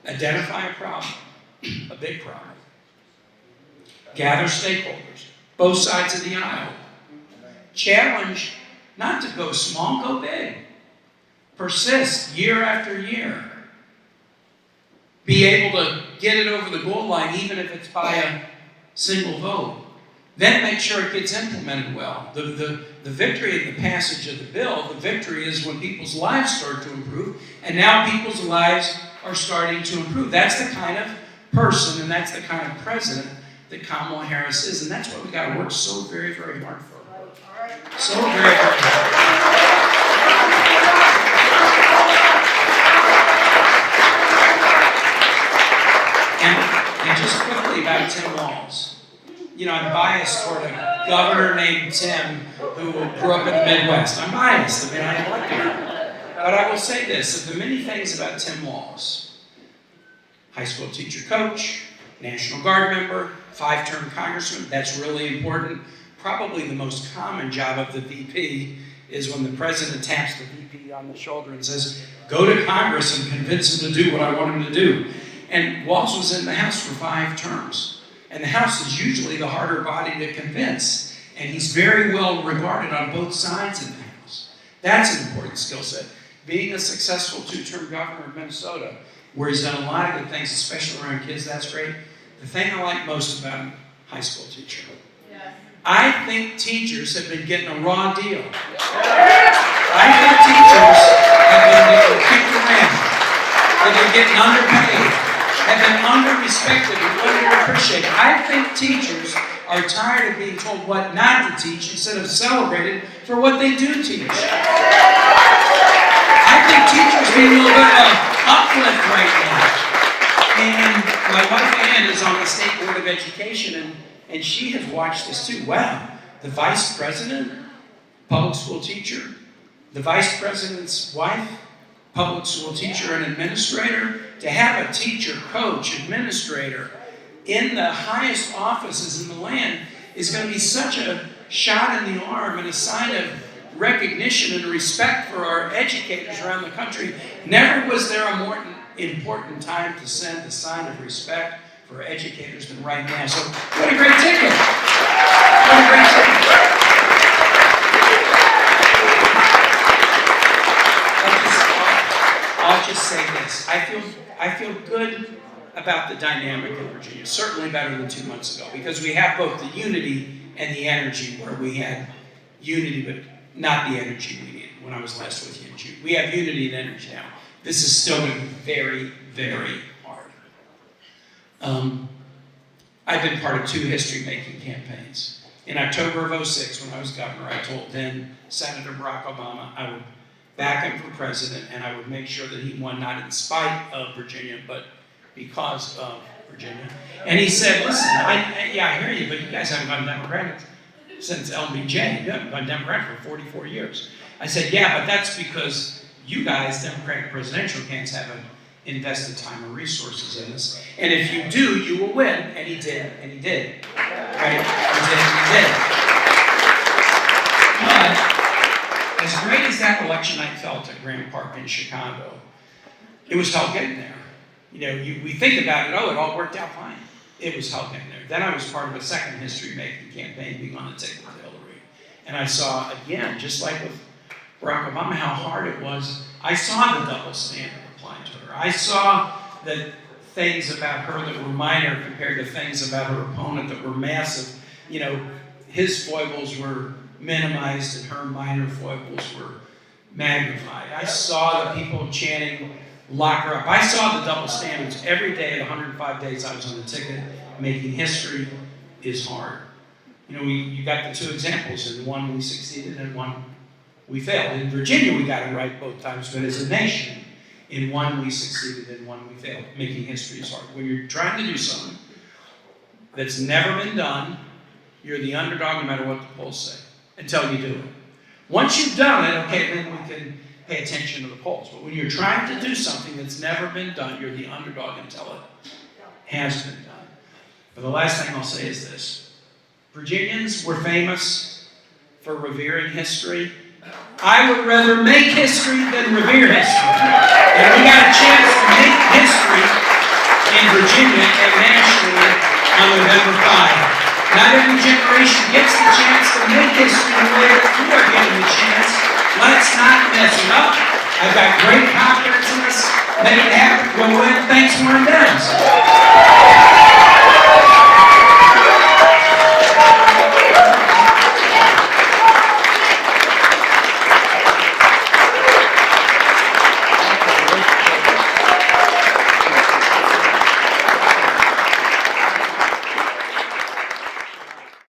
Identify a problem, a big problem. Gather stakeholders, both sides of the aisle. Challenge not to go small, go big. Persist year after year. Be able to get it over the goal line, even if it's by a single vote. Then make sure it gets implemented well. The victory in the passage of the bill, the victory is when people's lives start to improve, and now people's lives are starting to improve. That's the kind of person and that's the kind of president that Kamala Harris is, and that's what we got to work so very, very hard for. So very, very hard. And just quickly about Tim Walz. You know, I'm biased toward a governor named Tim who grew up in the Midwest. I'm biased. I mean, I like him. But I will say this, of the many things about Tim Walz, high school teacher coach, National Guard member, 5-term congressman, that's really important. Probably the most common job of the VP is when the president taps the VP on the shoulder and says, go to Congress and convince him to do what I want him to do. And Walz was in the House for 5 terms. And the House is usually the harder body to convince. And he's very well regarded on both sides of the House. That's an important skill set. Being a successful 2-term governor of Minnesota, where he's done a lot of good things, especially around kids, that's great. The thing I like most about him, high school teacher. I think teachers have been getting a raw deal. I think teachers have been getting kicked around. They've been getting underpaid, have been under-respected and underappreciated. I think teachers are tired of being told what not to teach instead of celebrated for what they do teach. I think teachers need a little bit of uplift right now. And my wife Ann is on the State Board of Education, and she has watched this too. Wow, the vice president, public school teacher, the vice president's wife, public school teacher and administrator, to have a teacher, coach, administrator in the highest offices in the land is going to be such a shot in the arm and a sign of recognition and respect for our educators around the country. Never was there a more important time to send a sign of respect for educators than right now. So what a great ticket! What a great ticket! I'll just say this. I feel good about the dynamic in Virginia, certainly better than 2 months ago, because we have both the unity and the energy, where we had unity but not the energy we needed when I was last with you in June. We have unity and energy now. This is still going to be very, very hard. I've been part of 2 history-making campaigns. In October of '06, when I was governor, I told then Senator Barack Obama I would back him for president, and I would make sure that he won not in spite of Virginia, but because of Virginia. And he said, listen, I hear you, but you guys haven't gone Democratic since LBJ. You haven't gone Democratic for 44 years. I said, yeah, but that's because you guys, Democratic presidential candidates, haven't invested time and resources in this. And if you do, you will win. And he did, and he did. Right? He did, and he did. But as great as that election night felt at Grant Park in Chicago, it was hell getting there. You know, we think about it, it all worked out fine. It was hell getting there. Then I was part of a second history-making campaign, being on the ticket with Hillary. And I saw, again, just like with Barack Obama, how hard it was. I saw the double standard applied to her. I saw that things about her that were minor compared to things about her opponent that were massive. You know, his foibles were minimized and her minor foibles were magnified. I saw the people chanting, lock her up. I saw the double standards every day. At 105 days I was on the ticket. Making history is hard. You know, you got the 2 examples. In one we succeeded, and one we failed. In Virginia we got it right both times, but as a nation, in one we succeeded, in one we failed. Making history is hard. When you're trying to do something that's never been done, you're the underdog no matter what the polls say, until you do it. Once you've done it, okay, then we can pay attention to the polls. But when you're trying to do something that's never been done, you're the underdog until it has been done. But the last thing I'll say is this. Virginians were famous for revering history. I would rather make history than revere history. And we got a chance to make history nationally on November 5. Not every generation gets the chance to make history the way that you are getting the chance. Let's not mess it up. I've got great confidence in us. Make it happen. Go in. Thanks, Warren Downs.